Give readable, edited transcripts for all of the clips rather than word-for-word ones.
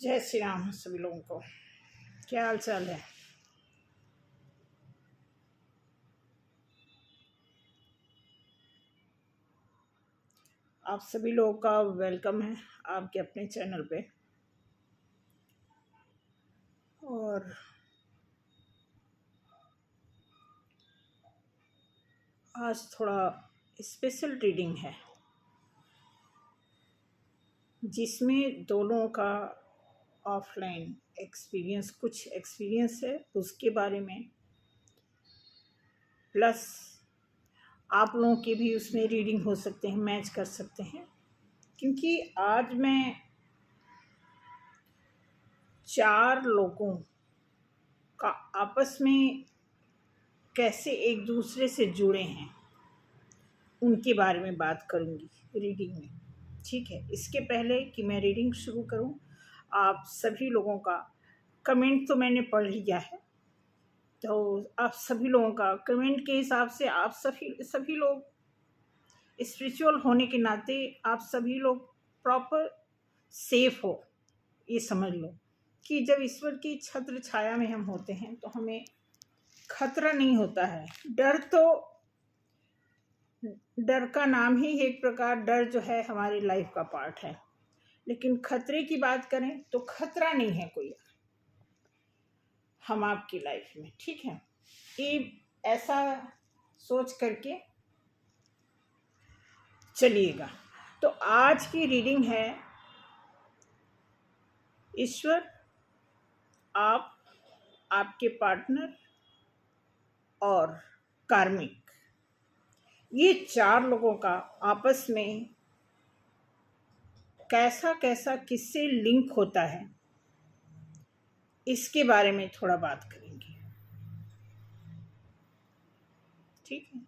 जय श्री राम सभी लोगों को। क्या हाल चाल है? आप सभी लोगों का वेलकम है आपके अपने चैनल पे। और आज थोड़ा स्पेशल रीडिंग है जिसमें दोनों का ऑफलाइन एक्सपीरियंस, कुछ एक्सपीरियंस है उसके बारे में, प्लस आप लोगों के भी उसमें रीडिंग हो सकते हैं, मैच कर सकते हैं। क्योंकि आज मैं 4 लोगों का आपस में कैसे एक दूसरे से जुड़े हैं उनके बारे में बात करूंगी रीडिंग में। ठीक है, इसके पहले कि मैं रीडिंग शुरू करूं, आप सभी लोगों का कमेंट तो मैंने पढ़ लिया है, तो आप सभी लोगों का कमेंट के हिसाब से आप सभी लोग स्पिरिचुअल होने के नाते आप सभी लोग प्रॉपर सेफ हो। ये समझ लो कि जब ईश्वर की छत्र छाया में हम होते हैं तो हमें खतरा नहीं होता है। डर का नाम ही एक प्रकार, डर जो है हमारी लाइफ का पार्ट है। लेकिन खतरे की बात करें तो खतरा नहीं है कोई हम आपकी लाइफ में। ठीक है, ये ऐसा सोच करके चलिएगा। तो आज की रीडिंग है ईश्वर, आप, आपके पार्टनर और कार्मिक, ये 4 लोगों का आपस में कैसा कैसा किससे लिंक होता है इसके बारे में थोड़ा बात करेंगे। ठीक है,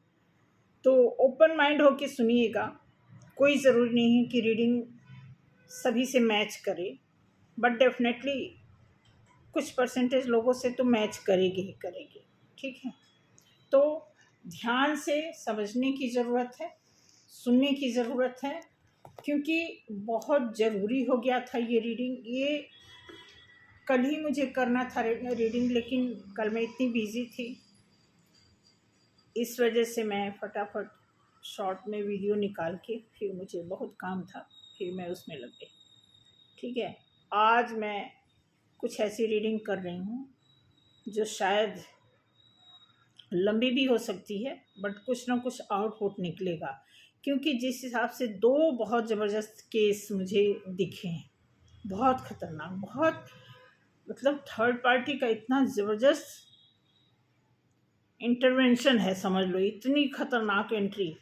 तो ओपन माइंड होके सुनिएगा। कोई ज़रूरी नहीं है कि रीडिंग सभी से मैच करे, बट डेफिनेटली कुछ परसेंटेज लोगों से तो मैच करेगी ही करेगी। ठीक है, तो ध्यान से समझने की ज़रूरत है, सुनने की ज़रूरत है, क्योंकि बहुत ज़रूरी हो गया था ये रीडिंग। ये कल ही मुझे करना था रीडिंग, लेकिन कल मैं इतनी बिजी थी, इस वजह से मैं फटाफट शॉर्ट में वीडियो निकाल के, फिर मुझे बहुत काम था, फिर मैं उसमें लग गई। ठीक है, आज मैं कुछ ऐसी रीडिंग कर रही हूँ जो शायद लंबी भी हो सकती है, बट कुछ ना कुछ आउटपुट निकलेगा। क्योंकि जिस हिसाब से 2 बहुत ज़बरदस्त केस मुझे दिखे हैं, बहुत ख़तरनाक, बहुत मतलब थर्ड पार्टी का इतना ज़बरदस्त इंटरवेंशन है, समझ लो इतनी खतरनाक एंट्री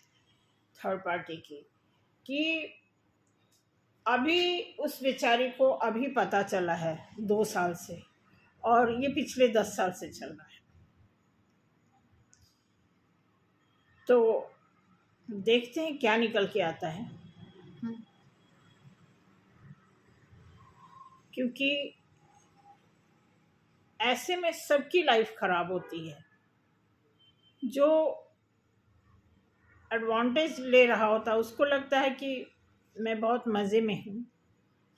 थर्ड पार्टी की कि अभी उस बेचारी को अभी पता चला है 2 साल से, और ये पिछले 10 साल से चल रहा है। तो देखते हैं क्या निकल के आता है। क्योंकि ऐसे में सबकी लाइफ खराब होती है। जो एडवांटेज ले रहा होता है उसको लगता है कि मैं बहुत मज़े में हूँ,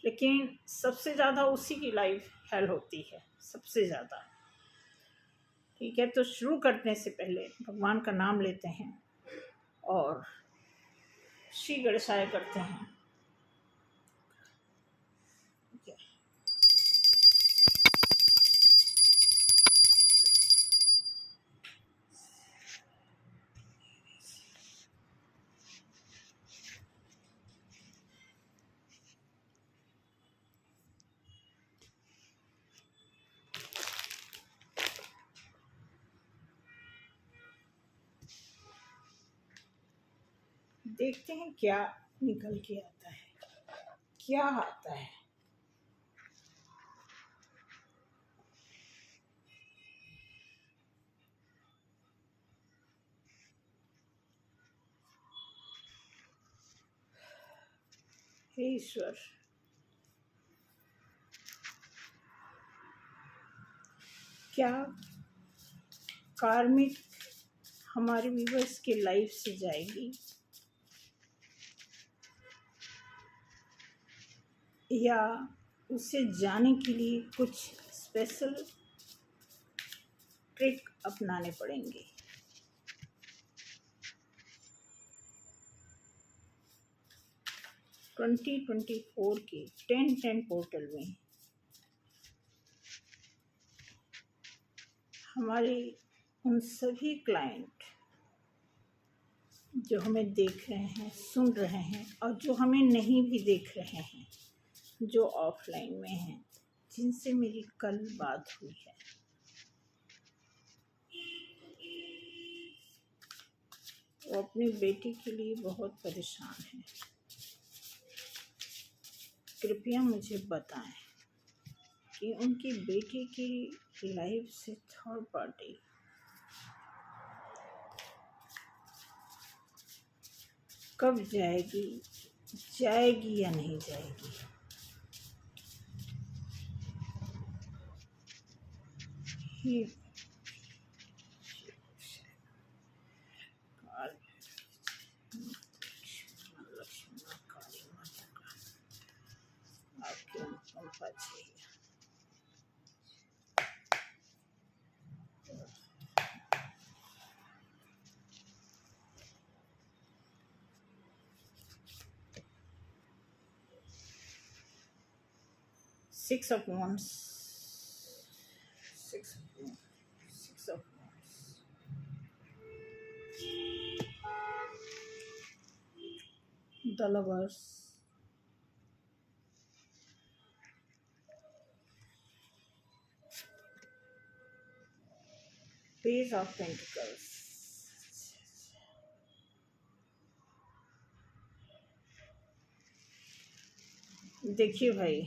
लेकिन सबसे ज़्यादा उसी की लाइफ हेल होती है, सबसे ज़्यादा। ठीक है, तो शुरू करने से पहले भगवान का नाम लेते हैं और श्री गणेशाय करते हैं। ठीक है, देखते हैं क्या निकल के आता है, क्या आता है। हे ईश्वर, क्या कार्मिक हमारे व्यूवर्स की लाइफ से जाएगी, या उससे जाने के लिए कुछ स्पेशल ट्रिक अपनाने पड़ेंगे। ट्वेंटी 24 के 10-10 पोर्टल में हमारे उन सभी क्लाइंट जो हमें देख रहे हैं, सुन रहे हैं, और जो हमें नहीं भी देख रहे हैं, जो ऑफलाइन में हैं, जिनसे मेरी कल बात हुई है, वो अपनी बेटी के लिए बहुत परेशान हैं। कृपया मुझे बताएं कि उनकी बेटी की लाइफ से थर्ड पार्टी कब जाएगी या नहीं जाएगी। ये आपके अनुकंपा चाहिए। Six of Wands, Six of Wands, the Lovers, Page of Pentacles, देखिए भाई,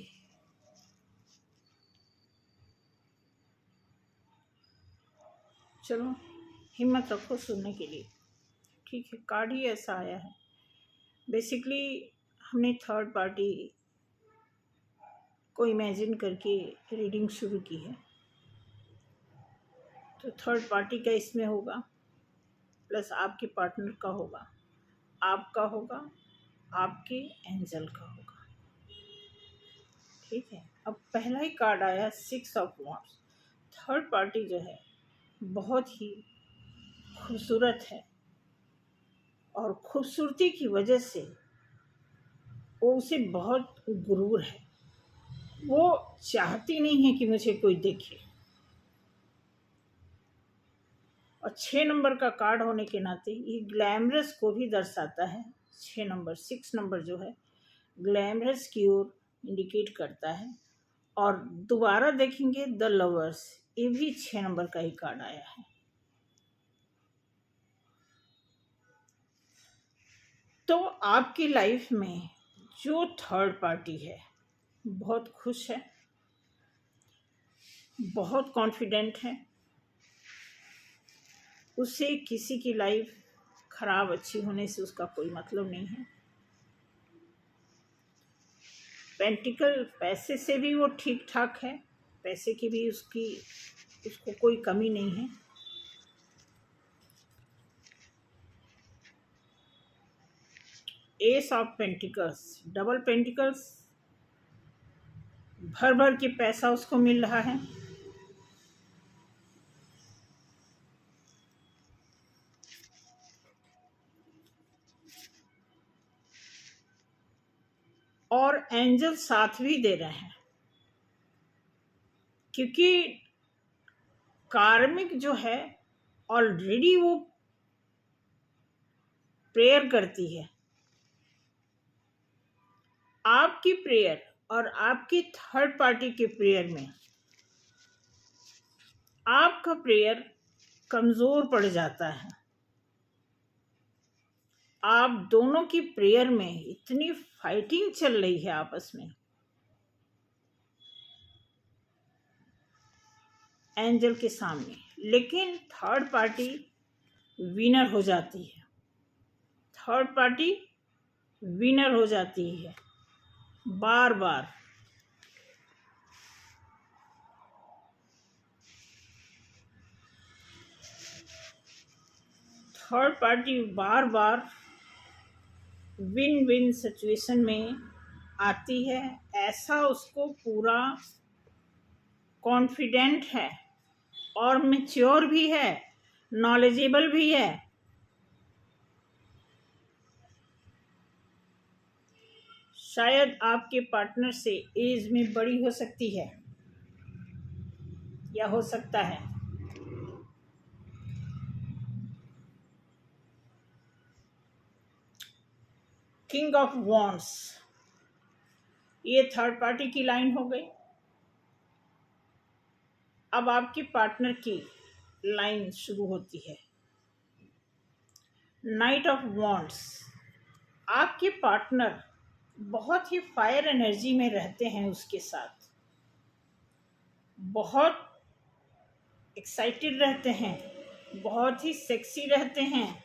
चलो हिम्मत रखो सुनने के लिए, ठीक है। कार्ड ही ऐसा आया है। बेसिकली हमने थर्ड पार्टी को इमेजिन करके रीडिंग शुरू की है, तो थर्ड पार्टी का इसमें होगा, प्लस आपके पार्टनर का होगा, आपका होगा, आपके एंजल का होगा, ठीक है। अब पहला ही कार्ड आया 6 ऑफ वांड्स। थर्ड पार्टी जो है बहुत ही खूबसूरत है, और खूबसूरती की वजह से वो उसे बहुत गुरूर है। वो चाहती नहीं है कि मुझे कोई देखे, और 6 नंबर का कार्ड होने के नाते ये ग्लैमरस को भी दर्शाता है। 6 नंबर 6 नंबर जो है ग्लैमरस की ओर इंडिकेट करता है। और दोबारा देखेंगे द लवर्स, ये भी 6 नंबर का ही कार्ड आया है। तो आपकी लाइफ में जो थर्ड पार्टी है बहुत खुश है, बहुत कॉन्फिडेंट है, उसे किसी की लाइफ खराब अच्छी होने से उसका कोई मतलब नहीं है। पेंटिकल, पैसे से भी वो ठीक ठाक है, पैसे की भी उसको कोई कमी नहीं है। S of pentacles, double pentacles, भर भर के पैसा उसको मिल रहा है। और एंजल साथ भी दे रहे हैं, क्योंकि कार्मिक जो है ऑलरेडी वो प्रेयर करती है। आपकी प्रेयर और आपकी थर्ड पार्टी के प्रेयर में आपका प्रेयर कमजोर पड़ जाता है। आप दोनों की प्रेयर में इतनी फाइटिंग चल रही है आपस में, एंजल के सामने, लेकिन थर्ड पार्टी विनर हो जाती है। थर्ड पार्टी विनर हो जाती है बार बार। थर्ड पार्टी बार बार विन विन सिचुएशन में आती है, ऐसा उसको पूरा कॉन्फिडेंट है और मैच्योर भी है, नॉलेजेबल भी है। शायद आपके पार्टनर से एज में बड़ी हो सकती है या हो सकता है। किंग ऑफ वॉन्ड्स, ये थर्ड पार्टी की लाइन हो गई। अब आपके पार्टनर की लाइन शुरू होती है। नाइट ऑफ वॉन्ड्स, आपके पार्टनर बहुत ही फायर एनर्जी में रहते हैं, उसके साथ बहुत एक्साइटेड रहते हैं, बहुत ही सेक्सी रहते हैं,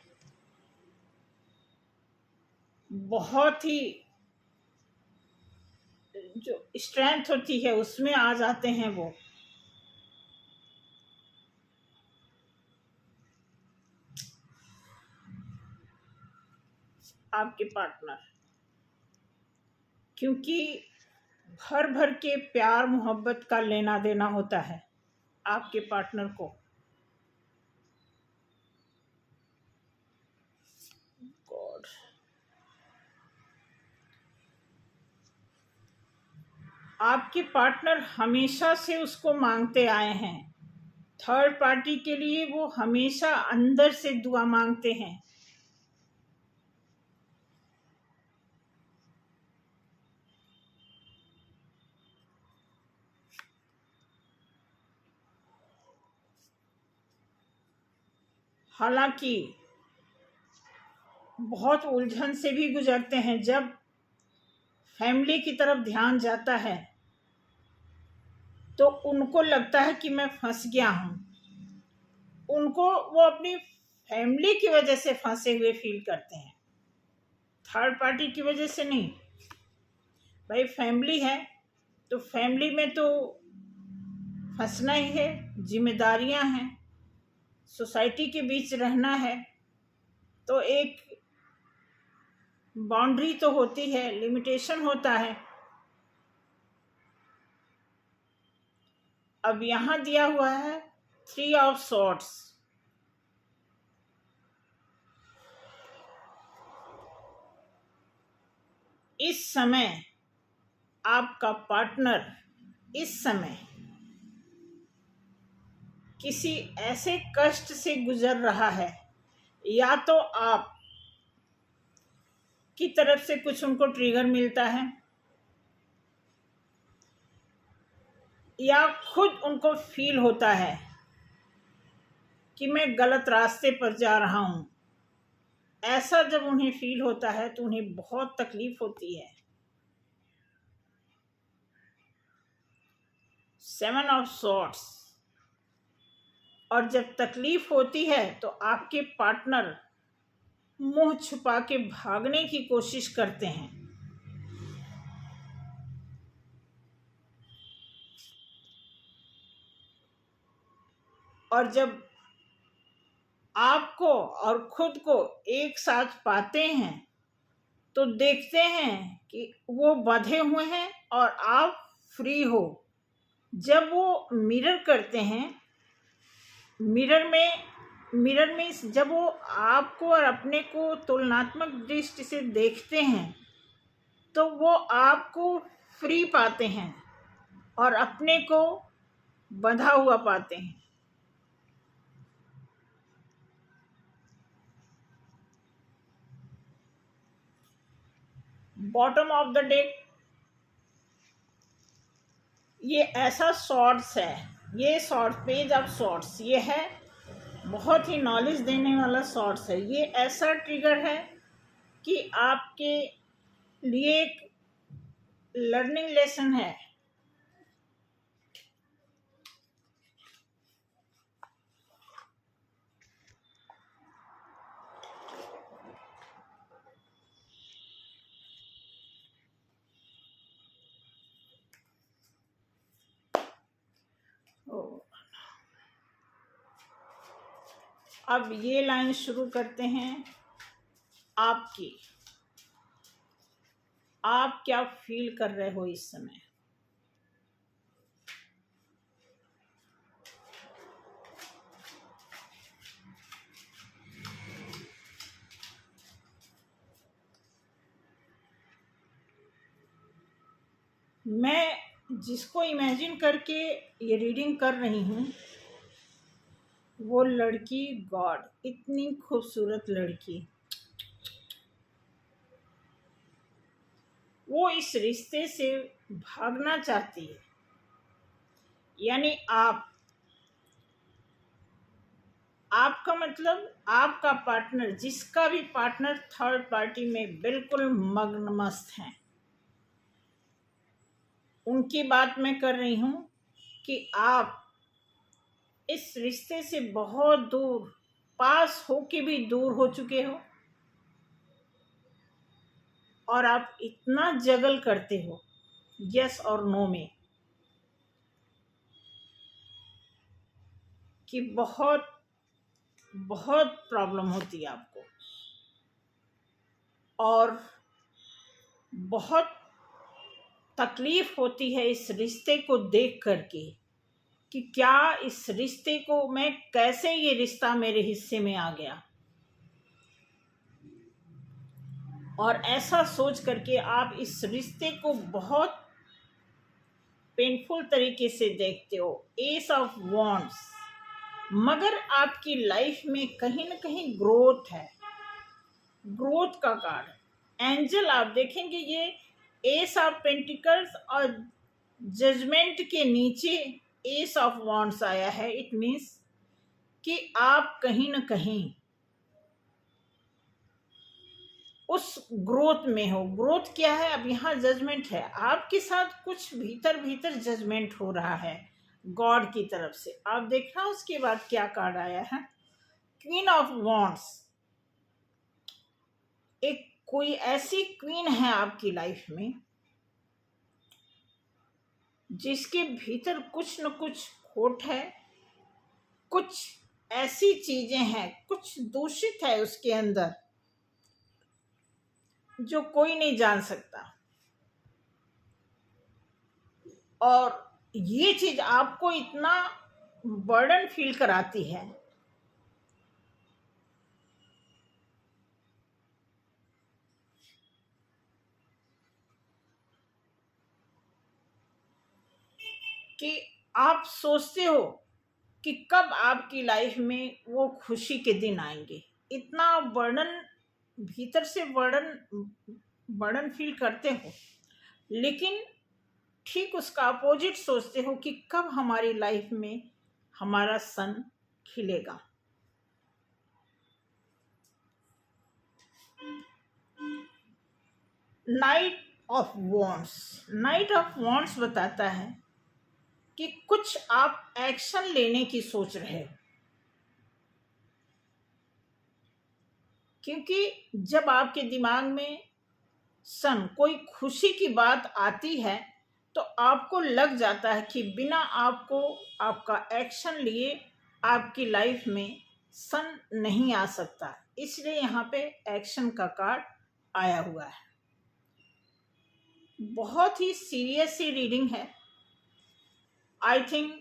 बहुत ही जो स्ट्रेंथ होती है उसमें आ जाते हैं वो। आपके पार्टनर क्योंकि भर भर के प्यार मोहब्बत का लेना देना होता है आपके पार्टनर को। गॉड, आपके पार्टनर हमेशा से उसको मांगते आए हैं। थर्ड पार्टी के लिए वो हमेशा अंदर से दुआ मांगते हैं। हालांकि बहुत उलझन से भी गुजरते हैं। जब फैमिली की तरफ ध्यान जाता है तो उनको लगता है कि मैं फंस गया हूँ। उनको वो अपनी फैमिली की वजह से फंसे हुए फील करते हैं, थर्ड पार्टी की वजह से नहीं। भाई फैमिली है तो फैमिली में तो फंसना ही है, जिम्मेदारियां हैं, सोसाइटी के बीच रहना है, तो एक बाउंड्री तो होती है, लिमिटेशन होता है। अब यहां दिया हुआ है 3 ऑफ सॉर्ड्स। इस समय आपका पार्टनर इस समय किसी ऐसे कष्ट से गुजर रहा है, या तो आप की तरफ से कुछ उनको ट्रिगर मिलता है, या खुद उनको फील होता है कि मैं गलत रास्ते पर जा रहा हूं। ऐसा जब उन्हें फील होता है तो उन्हें बहुत तकलीफ होती है। 7 ऑफ सॉर्ड्स, और जब तकलीफ होती है तो आपके पार्टनर मुंह छुपा के भागने की कोशिश करते हैं। और जब आपको और खुद को एक साथ पाते हैं तो देखते हैं कि वो बंधे हुए हैं और आप फ्री हो। जब वो मिरर करते हैं, मिरर में जब वो आपको और अपने को तुलनात्मक दृष्टि से देखते हैं तो वो आपको फ्री पाते हैं और अपने को बंधा हुआ पाते हैं। बॉटम ऑफ द डेक, ये ऐसा शॉर्ट्स है, ये शॉर्ट पेज ऑफ शॉर्ट्स, ये है बहुत ही नॉलेज देने वाला शॉर्ट्स है। ये ऐसा ट्रिगर है कि आपके लिए एक लर्निंग लेसन है। अब ये लाइन शुरू करते हैं आपकी। आप क्या फील कर रहे हो इस समय? मैं जिसको इमेजिन करके ये रीडिंग कर रही हूँ, वो लड़की, गॉड, इतनी खूबसूरत लड़की, वो इस रिश्ते से भागना चाहती है। यानी आपका मतलब आपका पार्टनर, जिसका भी पार्टनर थर्ड पार्टी में बिल्कुल मग्नमस्त हैं, उनकी बात मैं कर रही हूँ कि आप इस रिश्ते से बहुत दूर, पास हो के भी दूर हो चुके हो, और आप इतना जगल करते हो यस और नो में कि बहुत बहुत प्रॉब्लम होती है आपको, और बहुत तकलीफ होती है इस रिश्ते को देख करके कि क्या इस रिश्ते को मैं, कैसे ये रिश्ता मेरे हिस्से में आ गया। और ऐसा सोच करके आप इस रिश्ते को बहुत पेनफुल तरीके से देखते हो, एस ऑफ वॉन्ड्स। मगर आपकी लाइफ में कहीं ना कहीं ग्रोथ है, ग्रोथ का कार्ड। एंजल आप देखेंगे, ये एस ऑफ पेंटिकल्स और जजमेंट के नीचे एस ऑफ वॉन्ड्स आया है। इट मीन्स कि आप कहीं ना कहीं उस ग्रोथ में हो। ग्रोथ क्या है? अब यहाँ जजमेंट है, आपके साथ कुछ भीतर भीतर जजमेंट हो रहा है गॉड की तरफ से। आप देखना उसके बाद क्या कार्ड आया है, क्वीन ऑफ वॉन्ड्स। एक कोई ऐसी क्वीन है आपकी लाइफ में जिसके भीतर कुछ न कुछ खोट है, कुछ ऐसी चीजें हैं, कुछ दूषित है उसके अंदर जो कोई नहीं जान सकता। और ये चीज आपको इतना बर्डन फील कराती है कि आप सोचते हो कि कब आपकी लाइफ में वो खुशी के दिन आएंगे। इतना बर्डन, भीतर से बर्डन बर्डन फील करते हो, लेकिन ठीक उसका अपोजिट सोचते हो कि कब हमारी लाइफ में हमारा सन खिलेगा। Knight of wands, knight of wands बताता है कि कुछ आप एक्शन लेने की सोच रहे हो, क्योंकि जब आपके दिमाग में सन, कोई खुशी की बात आती है, तो आपको लग जाता है कि बिना आपको आपका एक्शन लिए आपकी लाइफ में सन नहीं आ सकता। इसलिए यहाँ पे एक्शन का कार्ड आया हुआ है। बहुत ही सीरियस सी रीडिंग है। आई थिंक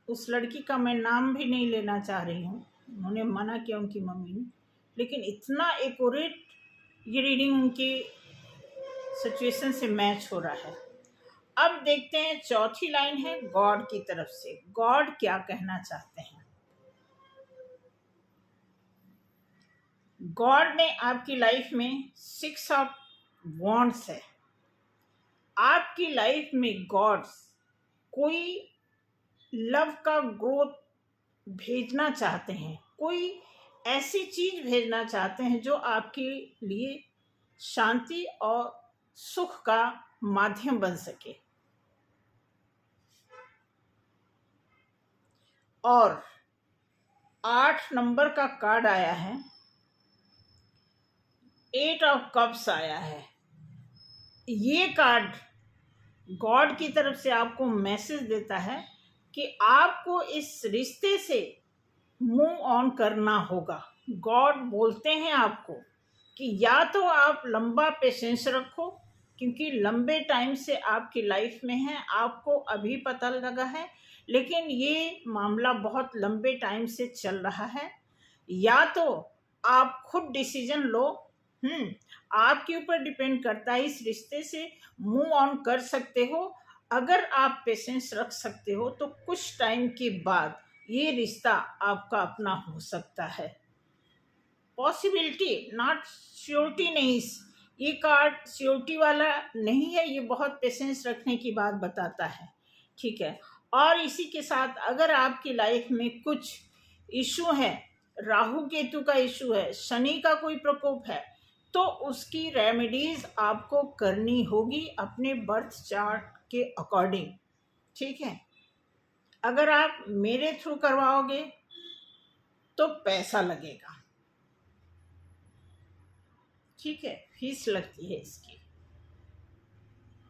उस लड़की का मैं नाम भी नहीं लेना चाह रही हूँ, उन्होंने मना किया उनकी मम्मी ने, लेकिन इतना एक्यूरेट ये रीडिंग उनकी सिचुएशन से मैच हो रहा है। अब देखते हैं, चौथी लाइन है गॉड की तरफ से। गॉड क्या कहना चाहते हैं? गॉड ने आपकी लाइफ में 6 ऑफ वॉन्ड्स है। आपकी लाइफ में गॉड्स कोई लव का ग्रोथ भेजना चाहते हैं, कोई ऐसी चीज भेजना चाहते हैं जो आपके लिए शांति और सुख का माध्यम बन सके। और 8 नंबर का कार्ड आया है, 8 ऑफ कप्स आया है। ये कार्ड गॉड की तरफ से आपको मैसेज देता है कि आपको इस रिश्ते से मूव ऑन करना होगा। गॉड बोलते हैं आपको कि या तो आप लंबा पेशेंस रखो, क्योंकि लंबे टाइम से आपकी लाइफ में है, आपको अभी पता लगा है, लेकिन ये मामला बहुत लंबे टाइम से चल रहा है। या तो आप खुद डिसीजन लो, आपके ऊपर डिपेंड करता है, इस रिश्ते से मूव ऑन कर सकते हो। अगर आप पेशेंस रख सकते हो तो कुछ टाइम के बाद ये रिश्ता आपका अपना हो सकता है। पॉसिबिलिटी, नॉट श्योरिटी नहीं। ये कार्ड श्योरिटी वाला नहीं है, ये बहुत पेशेंस रखने की बात बताता है, ठीक है। और इसी के साथ अगर आपकी लाइफ में कुछ इशू है, राहु केतु का इशू है, शनि का कोई प्रकोप है, तो उसकी रेमेडीज आपको करनी होगी अपने बर्थ चार्ट के अकॉर्डिंग, ठीक है। अगर आप मेरे थ्रू करवाओगे तो पैसा लगेगा, ठीक है, फीस लगती है इसकी।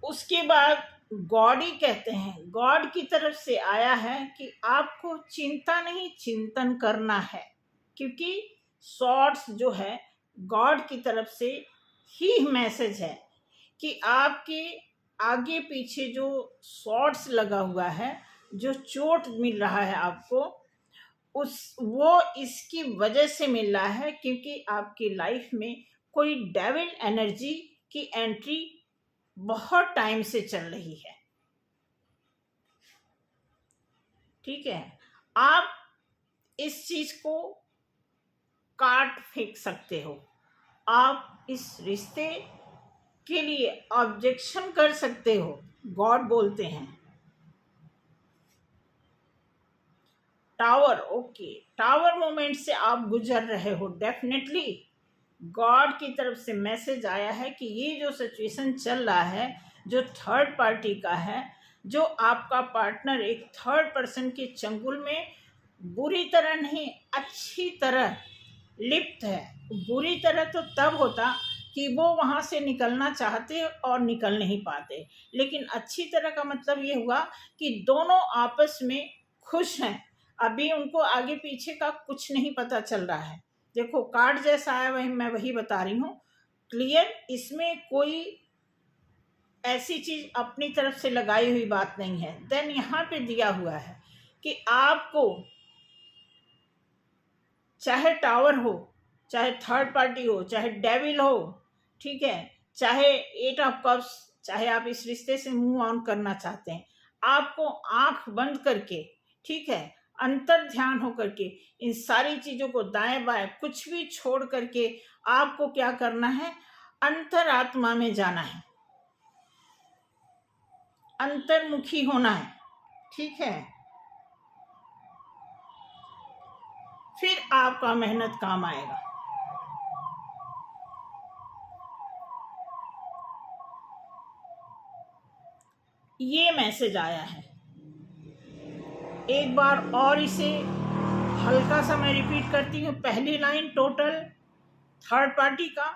उसके बाद गॉड ही कहते हैं, गॉड की तरफ से आया है कि आपको चिंता नहीं चिंतन करना है, क्योंकि शॉर्ट्स जो है गॉड की तरफ से ही मैसेज है कि आपके आगे पीछे जो शॉर्ट्स लगा हुआ है, जो चोट मिल रहा है आपको, वो इसकी वजह से मिल रहा है क्योंकि आपकी लाइफ में कोई डेविल एनर्जी की एंट्री बहुत टाइम से चल रही है, ठीक है। आप इस चीज को काट फेंक सकते हो, आप इस रिश्ते के लिए ऑब्जेक्शन कर सकते हो। गॉड बोलते हैं टावर, ओके, टावर मोमेंट से आप गुजर रहे हो, डेफिनेटली गॉड की तरफ से मैसेज आया है कि ये जो सिचुएशन चल रहा है, जो थर्ड पार्टी का है, जो आपका पार्टनर एक थर्ड पर्सन के चंगुल में बुरी तरह नहीं, अच्छी तरह लिप्त है। बुरी तरह तो तब होता कि वो वहाँ से निकलना चाहते और निकल नहीं पाते, लेकिन अच्छी तरह का मतलब ये हुआ कि दोनों आपस में खुश हैं। अभी उनको आगे पीछे का कुछ नहीं पता चल रहा है। देखो कार्ड जैसा आया वही मैं वही बता रही हूँ, क्लियर। इसमें कोई ऐसी चीज अपनी तरफ से लगाई हुई बात नहीं है। देन यहाँ पे दिया हुआ है कि आपको चाहे टावर हो, चाहे थर्ड पार्टी हो, चाहे डेविल हो, ठीक है, चाहे एट ऑफ कप्स, चाहे आप इस रिश्ते से मूव ऑन करना चाहते हैं, आपको आंख बंद करके, ठीक है, अंतर ध्यान हो करके इन सारी चीजों को दाएं बाएं कुछ भी छोड़ करके आपको क्या करना है, अंतरात्मा में जाना है, अंतर्मुखी होना है, ठीक है। फिर आपका मेहनत काम आएगा। ये मैसेज आया है। एक बार और इसे हल्का सा मैं रिपीट करती हूँ। पहली लाइन टोटल थर्ड पार्टी का,